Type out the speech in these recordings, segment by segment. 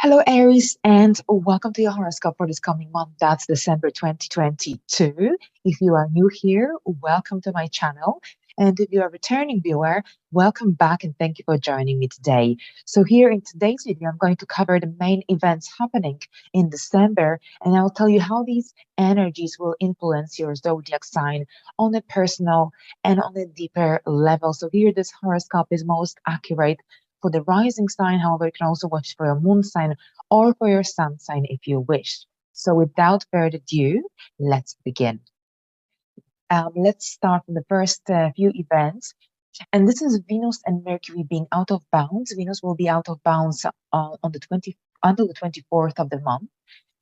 Hello, Aries, and welcome to your horoscope for this coming month. That's December 2022. If you are new here, welcome to my channel. And if you are a returning viewer, welcome back and thank you for joining me today. So, here in today's video, I'm going to cover the main events happening in December, and I'll tell you how these energies will influence your zodiac sign on a personal and on a deeper level. So, here, this horoscope is most accurate for the rising sign. However, you can also watch for your moon sign or for your sun sign if you wish. So without further ado, let's begin. Let's start from the first few events. And this is Venus and Mercury being out of bounds. Venus will be out of bounds on the 20 until the 24th of the month,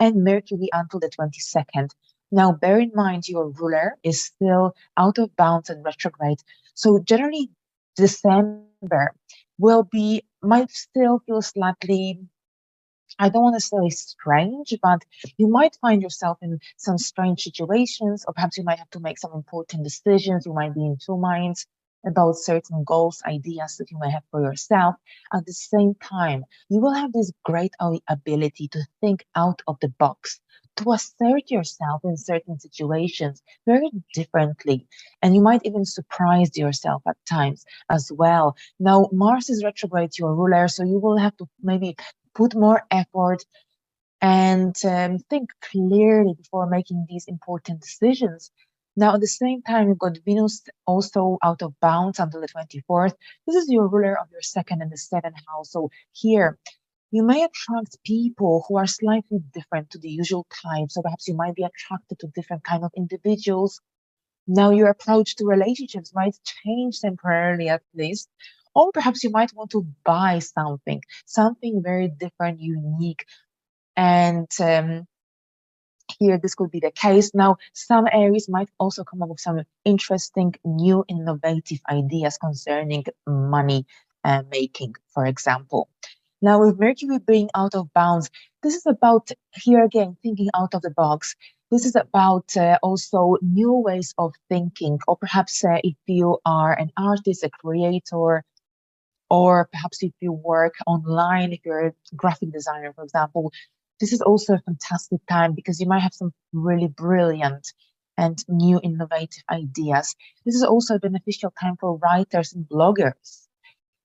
and Mercury until the 22nd. Now, bear in mind your ruler is still out of bounds and retrograde. So generally, December might still feel slightly, I don't want to say strange, but you might find yourself in some strange situations, or perhaps you might have to make some important decisions. You might be in two minds about certain goals, ideas that you may have for yourself. At the same time, you will have this great ability to think out of the box, to assert yourself in certain situations very differently. And you might even surprise yourself at times as well. Now, Mars is retrograde, your ruler, so you will have to maybe put more effort and think clearly before making these important decisions. Now, at the same time, you've got Venus also out of bounds until the 24th. This is your ruler of your second and the seventh house. So here, you may attract people who are slightly different to the usual type. So perhaps you might be attracted to different kind of individuals. Now, your approach to relationships might change temporarily at least. Or perhaps you might want to buy something very different, unique. And here, this could be the case. Now, some Aries might also come up with some interesting, new, innovative ideas concerning money making, for example. Now, with Mercury being out of bounds, this is about, here again, thinking out of the box. This is about also new ways of thinking, or perhaps if you are an artist, a creator, or perhaps if you work online, if you're a graphic designer, for example, this is also a fantastic time because you might have some really brilliant and new innovative ideas. This is also a beneficial time for writers and bloggers.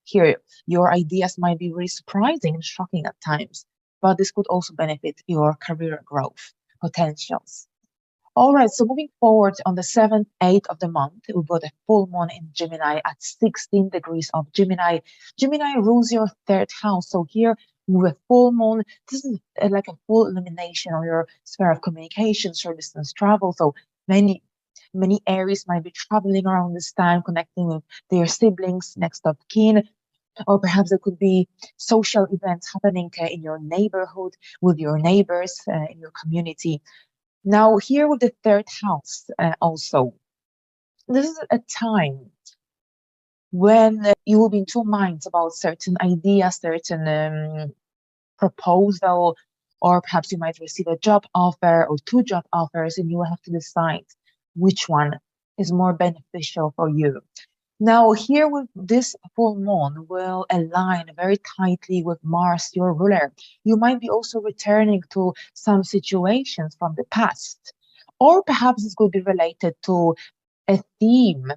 Here, your ideas might be really surprising and shocking at times, but this could also benefit your career growth potentials. All right, so moving forward on the 7th, 8th of the month, we've got a full moon in Gemini at 16 degrees of Gemini. Gemini rules your third house. So here with a full moon, this is like a full illumination on your sphere of communication, short distance travel. So many Aries might be traveling around this time, connecting with their siblings, next of kin, or perhaps there could be social events happening in your neighborhood, with your neighbors, in your community. Now, here with the third house, also, this is a time when you will be in two minds about certain ideas, certain proposal, or perhaps you might receive a job offer or two job offers, and you will have to decide which one is more beneficial for you. Now, here with this full moon will align very tightly with Mars, your ruler. You might be also returning to some situations from the past, or perhaps this could be related to a theme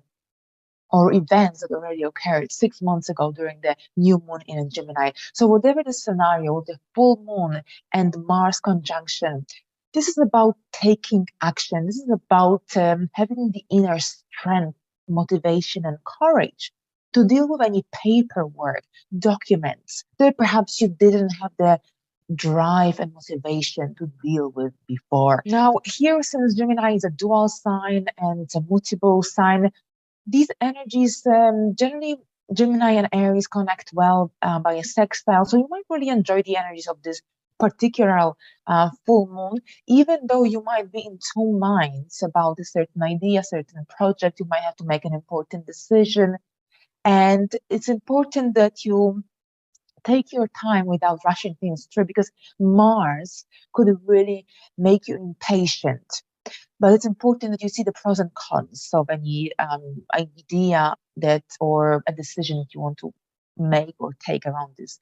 or events that already occurred 6 months ago during the new moon in Gemini. So whatever the scenario, with the full moon and Mars conjunction, this is about taking action. This is about having the inner strength, motivation, and courage to deal with any paperwork, documents that perhaps you didn't have the drive and motivation to deal with before. Now, here, since Gemini is a dual sign and it's a mutable sign, these energies generally, Gemini and Aries connect well by a sextile. So you might really enjoy the energies of this particular full moon, even though you might be in two minds about a certain idea, certain project. You might have to make an important decision. And it's important that you take your time without rushing things through, because Mars could really make you impatient. But it's important that you see the pros and cons of any idea that or a decision that you want to make or take around this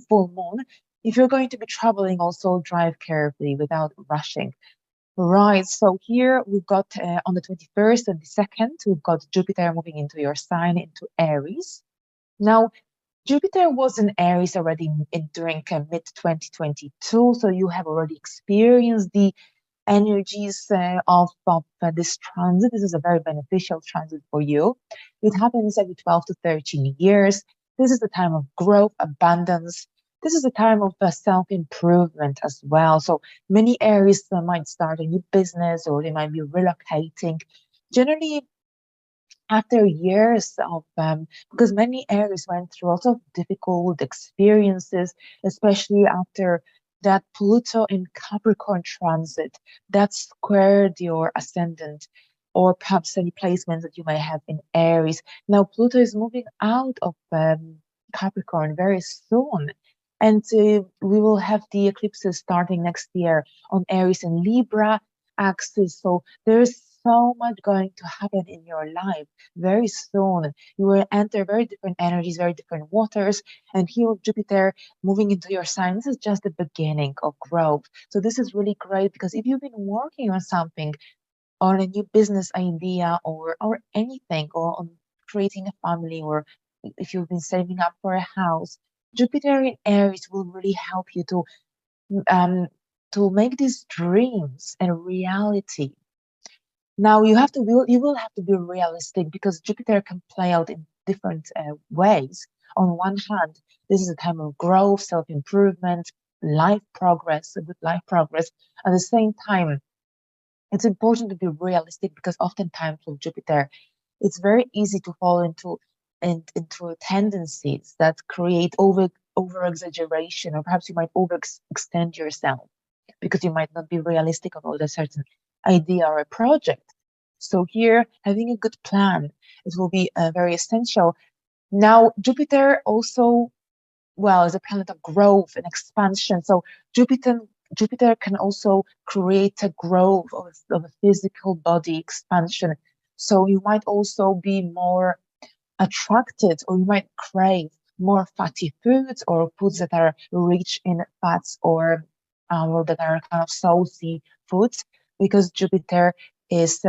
full moon. If you're going to be traveling, also drive carefully without rushing. Right, so here we've got on the 21st and the 2nd, we've got Jupiter moving into your sign, into Aries. Now, Jupiter was in Aries already during mid 2022, so you have already experienced the energies of this transit. This is a very beneficial transit for you. It happens every 12 to 13 years. This is the time of growth, abundance. This is a time of self-improvement as well. So many Aries might start a new business, or they might be relocating. Generally, after years of because many Aries went through lots of difficult experiences, especially after that Pluto in Capricorn transit that squared your ascendant, or perhaps any placements that you may have in Aries. Now Pluto is moving out of Capricorn very soon. And we will have the eclipses starting next year on Aries and Libra axis. So there's so much going to happen in your life very soon. You will enter very different energies, very different waters. And here with Jupiter moving into your sign, this is just the beginning of growth. So this is really great, because if you've been working on something, on a new business idea, or anything, or on creating a family, or if you've been saving up for a house, Jupiter in Aries will really help you um, to make these dreams a reality. Now you will have to be realistic, because Jupiter can play out in different ways. On one hand, this is a time of growth, self-improvement, life progress, good life progress. At the same time, it's important to be realistic, because oftentimes with Jupiter, it's very easy to fall into tendencies that create over exaggeration, or perhaps you might extend yourself, because you might not be realistic about a certain idea or a project. So here, having a good plan, it will be very essential. Now, Jupiter also, well, is a planet of growth and expansion. So Jupiter can also create a growth of a physical body expansion. So you might also be more attracted, or you might crave more fatty foods, or foods that are rich in fats, or that are kind of saucy foods, because Jupiter is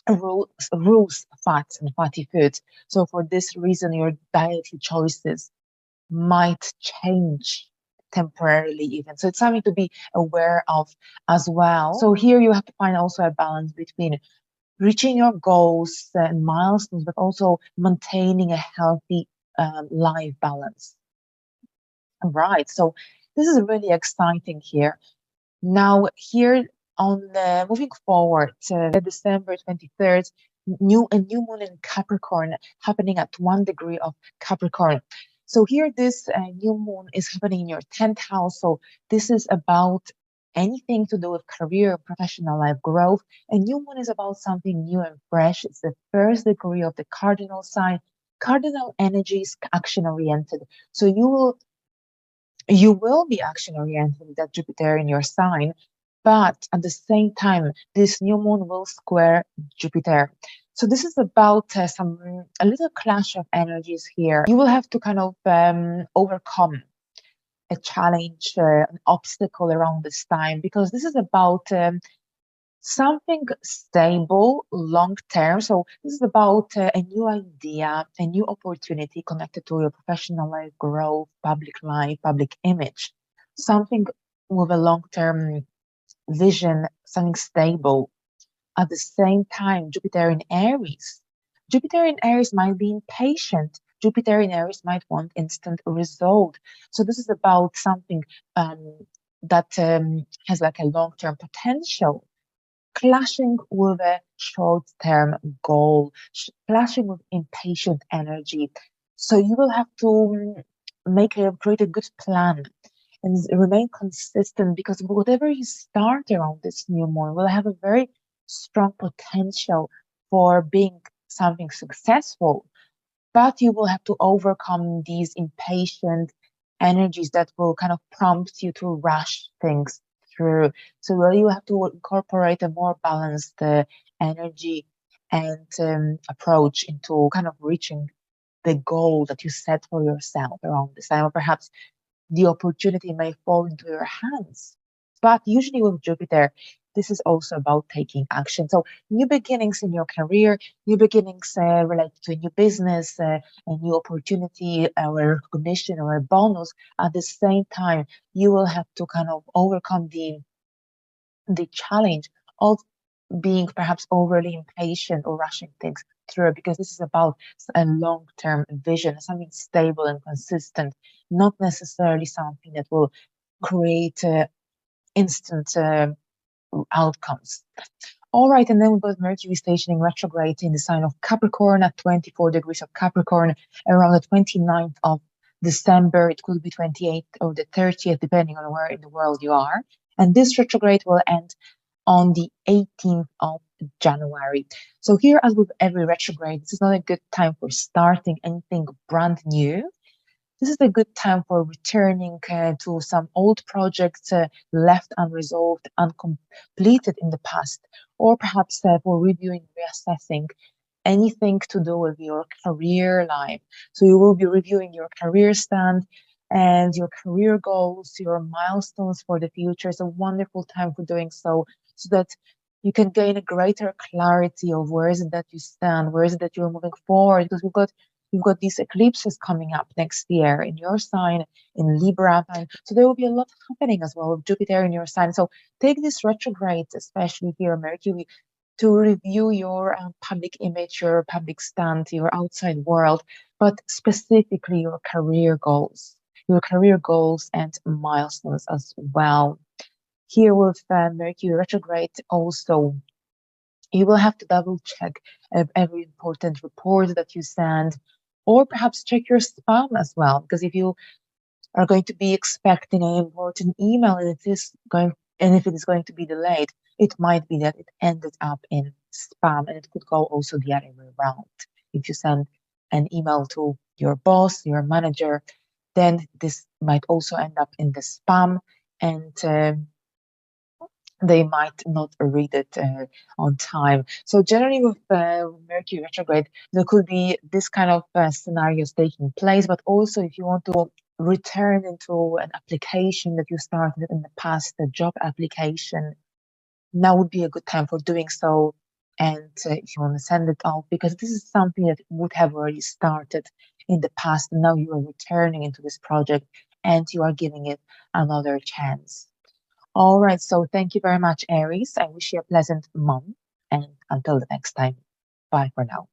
rules fats and fatty foods. So for this reason, your dietary choices might change temporarily even. So it's something to be aware of as well. So here you have to find also a balance between reaching your goals and milestones, but also maintaining a healthy life balance. Right. So this is really exciting here. Now, here on moving forward to December 23rd, a new moon in Capricorn happening at 1 degree of Capricorn. So here, this new moon is happening in your 10th house. So this is about anything to do with career, professional life growth. A new moon is about something new and fresh. It's the 1st degree of the cardinal sign. Cardinal energy is action oriented. So you will be action oriented with that Jupiter in your sign, but at the same time, this new moon will square Jupiter. So this is about a little clash of energies here. You will have to kind of overcome a challenge, an obstacle around this time, because this is about something stable, long term. So this is about a new idea, a new opportunity connected to your professional life growth, public life, public image, something with a long term vision, something stable. At the same time, Jupiter in Aries might be impatient. Jupiter in Aries might want instant result. So this is about something that has like a long-term potential, clashing with a short-term goal, clashing with impatient energy. So you will have to create a good plan and remain consistent, because whatever you start around this new moon will have a very strong potential for being something successful. But you will have to overcome these impatient energies that will kind of prompt you to rush things through. So you have to incorporate a more balanced energy and approach into kind of reaching the goal that you set for yourself around this time, or perhaps the opportunity may fall into your hands. But usually with Jupiter, this is also about taking action. So new beginnings in your career, new beginnings related to a new business, a new opportunity, or a recognition or a bonus. At the same time, you will have to kind of overcome the challenge of being perhaps overly impatient or rushing things through, because this is about a long-term vision, something stable and consistent, not necessarily something that will create instant outcomes. All right, and then we've got Mercury stationing retrograde in the sign of Capricorn at 24 degrees of Capricorn around the 29th of December. It could be 28th or the 30th, depending on where in the world you are. And this retrograde will end on the 18th of January. So here, as with every retrograde, this is not a good time for starting anything brand new. This is a good time for returning to some old projects left unresolved, uncompleted in the past, or perhaps for reviewing, reassessing anything to do with your career life. So you will be reviewing your career stand and your career goals, your milestones for the future. It's a wonderful time for doing so that you can gain a greater clarity of where is it that you stand, where is it that you're moving forward, because you've got these eclipses coming up next year in your sign, in Libra. So there will be a lot happening as well with Jupiter in your sign. So take this retrograde, especially here, Mercury, to review your public image, your public stand, your outside world, but specifically your career goals and milestones as well. Here with Mercury retrograde also, you will have to double check every important report that you send, or perhaps check your spam as well, because if you are going to be expecting an important email and if it is going to be delayed, it might be that it ended up in spam, and it could go also the other way around. If you send an email to your boss, your manager, then this might also end up in the spam, and they might not read it on time. So generally with Mercury retrograde, there could be this kind of scenarios taking place, but also if you want to return into an application that you started in the past, a job application, now would be a good time for doing so. And if you want to send it off, because this is something that would have already started in the past, and now you are returning into this project and you are giving it another chance. All right, so thank you very much, Aries. I wish you a pleasant month, and until the next time, bye for now.